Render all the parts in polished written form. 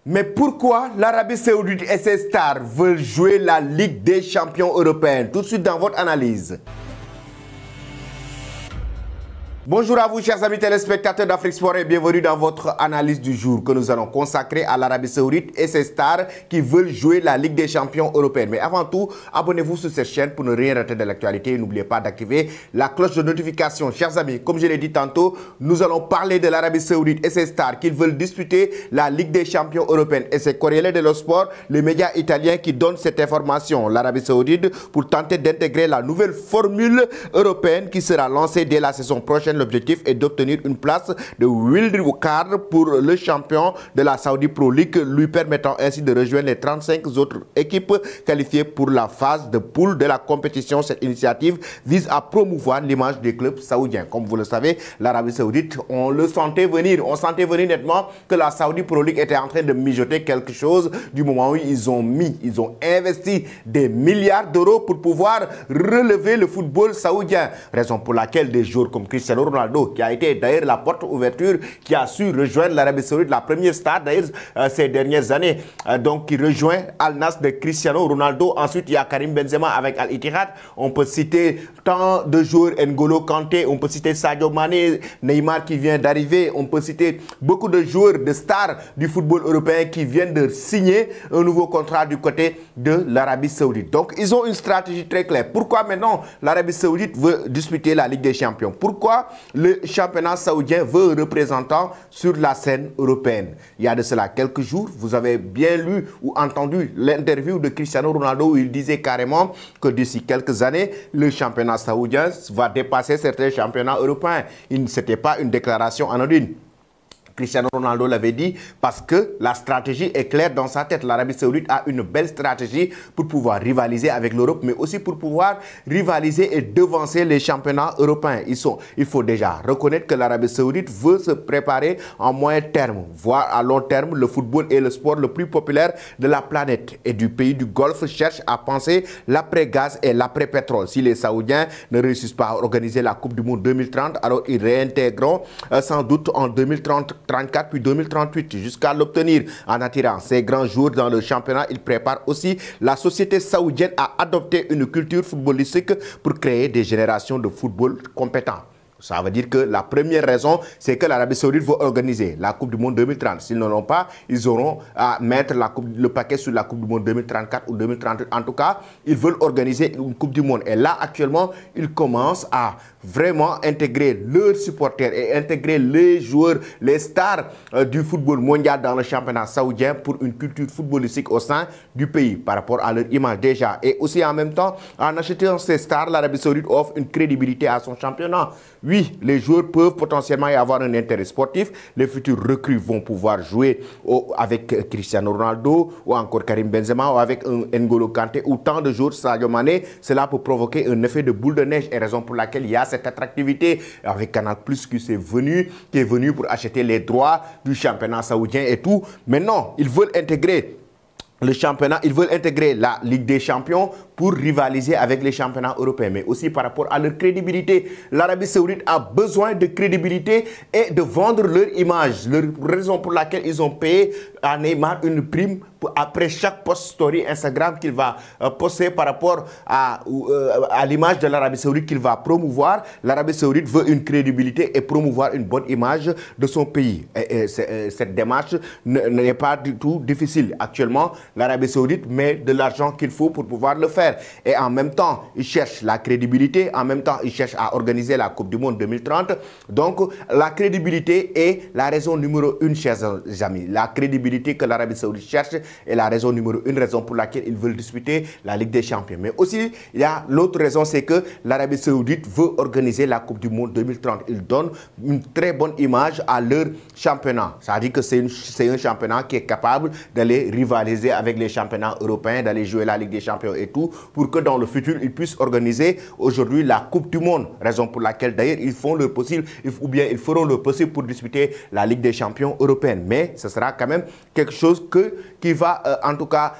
Mais pourquoi l'Arabie Saoudite et ses stars veulent jouer la Ligue des champions européenne? Tout de suite dans votre analyse. Bonjour à vous, chers amis téléspectateurs d'Afrique Sport, et bienvenue dans votre analyse du jour que nous allons consacrer à l'Arabie Saoudite et ses stars qui veulent jouer la Ligue des champions européenne. Mais avant tout, abonnez-vous sur cette chaîne pour ne rien rater de l'actualité et n'oubliez pas d'activer la cloche de notification. Chers amis, comme je l'ai dit tantôt, nous allons parler de l'Arabie Saoudite et ses stars qui veulent disputer la Ligue des champions européenne. Et c'est Corriere dello Sport, le média italien, qui donne cette information. L'Arabie Saoudite pour tenter d'intégrer la nouvelle formule européenne qui sera lancée dès la saison prochaine. L'objectif est d'obtenir une place de wild card pour le champion de la Saudi Pro League, lui permettant ainsi de rejoindre les 35 autres équipes qualifiées pour la phase de poule de la compétition. Cette initiative vise à promouvoir l'image des clubs saoudiens. Comme vous le savez, l'Arabie Saoudite, on le sentait venir. On sentait venir nettement que la Saudi Pro League était en train de mijoter quelque chose du moment où ils ont investi des milliards d'euros pour pouvoir relever le football saoudien. Raison pour laquelle des joueurs comme Cristiano Ronaldo, qui a été d'ailleurs la porte ouverture, qui a su rejoindre l'Arabie Saoudite, la première star d'ailleurs ces dernières années, donc qui rejoint Al Nassr de Cristiano Ronaldo. Ensuite, il y a Karim Benzema avec Al Ittihad. On peut citer tant de joueurs, N'Golo Kanté, on peut citer Sadio Mané, Neymar qui vient d'arriver, on peut citer beaucoup de joueurs, de stars du football européen qui viennent de signer un nouveau contrat du côté de l'Arabie Saoudite. Donc, ils ont une stratégie très claire. Pourquoi maintenant l'Arabie Saoudite veut disputer la Ligue des Champions? Pourquoi le championnat saoudien veut un représentant sur la scène européenne? Il y a de cela quelques jours, vous avez bien lu ou entendu l'interview de Cristiano Ronaldo où il disait carrément que d'ici quelques années, le championnat saoudien va dépasser certains championnats européens. Ce n'était pas une déclaration anodine. Cristiano Ronaldo l'avait dit parce que la stratégie est claire dans sa tête. L'Arabie Saoudite a une belle stratégie pour pouvoir rivaliser avec l'Europe, mais aussi pour pouvoir rivaliser et devancer les championnats européens. Il faut déjà reconnaître que l'Arabie Saoudite veut se préparer en moyen terme, voire à long terme. Le football est le sport le plus populaire de la planète et du pays du Golfe cherche à penser l'après-gaz et l'après-pétrole. Si les Saoudiens ne réussissent pas à organiser la Coupe du Monde 2030, alors ils réintégreront sans doute en 2034 puis 2038 jusqu'à l'obtenir. En attirant ces grands joueurs dans le championnat, il prépare aussi la société saoudienne à adopter une culture footballistique pour créer des générations de football compétents. Ça veut dire que la première raison, c'est que l'Arabie Saoudite veut organiser la Coupe du Monde 2030. S'ils n'en ont pas, ils auront à mettre le paquet sur la Coupe du Monde 2034 ou 2038. En tout cas, ils veulent organiser une Coupe du Monde. Et là, actuellement, ils commencent à vraiment intégrer leurs supporters et intégrer les joueurs, les stars du football mondial dans le championnat saoudien pour une culture footballistique au sein du pays par rapport à leur image déjà. Et aussi en même temps, en achetant ces stars, l'Arabie Saoudite offre une crédibilité à son championnat. Oui, les joueurs peuvent potentiellement y avoir un intérêt sportif. Les futurs recrues vont pouvoir jouer avec Cristiano Ronaldo ou encore Karim Benzema ou avec un N'Golo Kanté ou tant de joueurs, Sadio Mané. Cela peut provoquer un effet de boule de neige et raison pour laquelle il y a cette attractivité avec Canal+ qui est venu pour acheter les droits du championnat saoudien et tout. Maintenant, ils veulent intégrer le championnat, ils veulent intégrer la Ligue des champions pour rivaliser avec les championnats européens, mais aussi par rapport à leur crédibilité. L'Arabie Saoudite a besoin de crédibilité et de vendre leur image. La raison pour laquelle ils ont payé à Neymar une prime après chaque post-story Instagram qu'il va poster par rapport à l'image de l'Arabie Saoudite qu'il va promouvoir. L'Arabie Saoudite veut une crédibilité et promouvoir une bonne image de son pays. Et cette démarche n'est pas du tout difficile. Actuellement, l'Arabie Saoudite met de l'argent qu'il faut pour pouvoir le faire. Et en même temps, ils cherchent la crédibilité. En même temps, ils cherchent à organiser la Coupe du Monde 2030. Donc, la crédibilité est la raison numéro une, chers amis. La crédibilité que l'Arabie Saoudite cherche est la raison numéro une, raison pour laquelle ils veulent disputer la Ligue des Champions. Mais aussi, il y a l'autre raison, c'est que l'Arabie Saoudite veut organiser la Coupe du Monde 2030. Ils donnent une très bonne image à leur championnat. Ça veut dire que c'est un championnat qui est capable d'aller rivaliser avec les championnats européens, d'aller jouer la Ligue des Champions et tout, pour que dans le futur, ils puissent organiser aujourd'hui la Coupe du Monde. Raison pour laquelle, d'ailleurs, ils font le possible, ou bien ils feront le possible pour disputer la Ligue des Champions européenne. Mais ce sera quand même quelque chose qui va, en tout cas,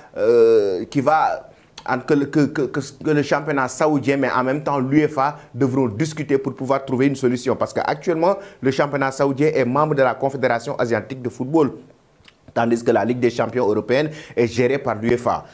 que le championnat saoudien, mais en même temps l'UEFA devront discuter pour pouvoir trouver une solution. Parce qu'actuellement, le championnat saoudien est membre de la Confédération asiatique de football. Tandis que la Ligue des champions européenne est gérée par l'UEFA.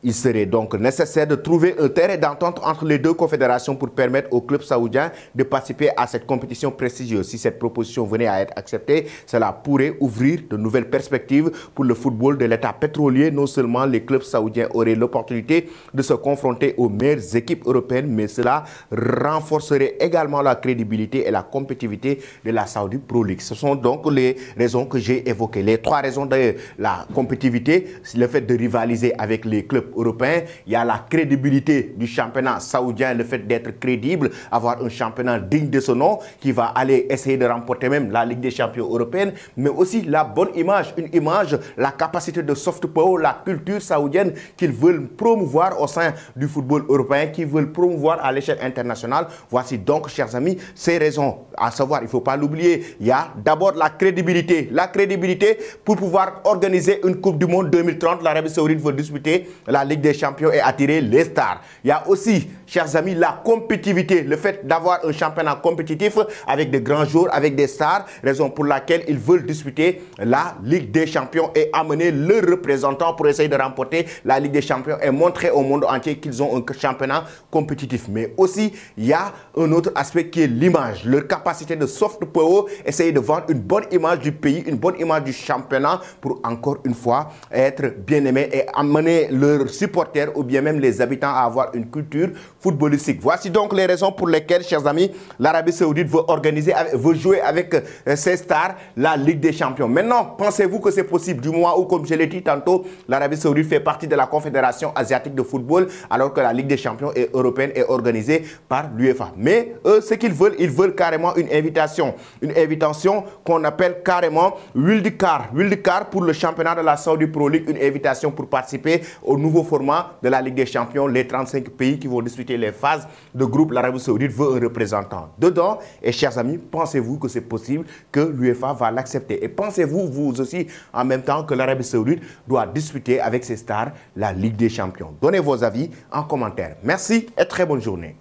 Il serait donc nécessaire de trouver un terrain d'entente entre les deux confédérations pour permettre au club saoudien de participer à cette compétition prestigieuse. Si cette proposition venait à être acceptée, cela pourrait ouvrir de nouvelles perspectives pour le football de l'État pétrolier. Non seulement les clubs saoudiens auraient l'opportunité de se confronter aux meilleures équipes européennes, mais cela renforcerait également la crédibilité et la compétitivité de la Saudi Pro League. Ce sont donc les raisons que j'ai évoquées. Les trois raisons de la compétitivité, le fait de rivaliser avec les clubs européen, il y a la crédibilité du championnat saoudien, le fait d'être crédible, avoir un championnat digne de ce nom qui va aller essayer de remporter même la Ligue des champions européenne, mais aussi la bonne image, une image, la capacité de soft power, la culture saoudienne qu'ils veulent promouvoir au sein du football européen, qu'ils veulent promouvoir à l'échelle internationale. Voici donc, chers amis, ces raisons. À savoir, il ne faut pas l'oublier, il y a d'abord la crédibilité. La crédibilité pour pouvoir organiser une Coupe du Monde 2030. L'Arabie Saoudite veut disputer la Ligue des champions et attirer les stars. Il y a aussi, chers amis, la compétitivité, le fait d'avoir un championnat compétitif avec de grands joueurs, avec des stars, raison pour laquelle ils veulent disputer la Ligue des champions et amener leurs représentants pour essayer de remporter la Ligue des champions et montrer au monde entier qu'ils ont un championnat compétitif. Mais aussi, il y a un autre aspect qui est l'image, leur capacité de soft power, essayer de vendre une bonne image du pays, une bonne image du championnat pour encore une fois être bien aimé et amener leurs supporters ou bien même les habitants à avoir une culture footballistique. Voici donc les raisons pour lesquelles, chers amis, l'Arabie Saoudite veut jouer avec ses stars la Ligue des champions. Maintenant, pensez-vous que c'est possible du moment où, comme je l'ai dit tantôt, l'Arabie Saoudite fait partie de la Confédération asiatique de football alors que la Ligue des champions européenne est organisée par l'UEFA. Mais eux, ce qu'ils veulent carrément une invitation qu'on appelle carrément Wildcard pour le championnat de la Saudi Pro League, une invitation pour participer au nouveau format de la Ligue des champions, les 35 pays qui vont disputer les phases de groupe. L'Arabie Saoudite veut un représentant dedans. Et chers amis, pensez-vous que c'est possible que l'UEFA va l'accepter? Et pensez-vous, vous aussi, en même temps, que l'Arabie Saoudite doit disputer avec ses stars la Ligue des champions? Donnez vos avis en commentaire. Merci et très bonne journée.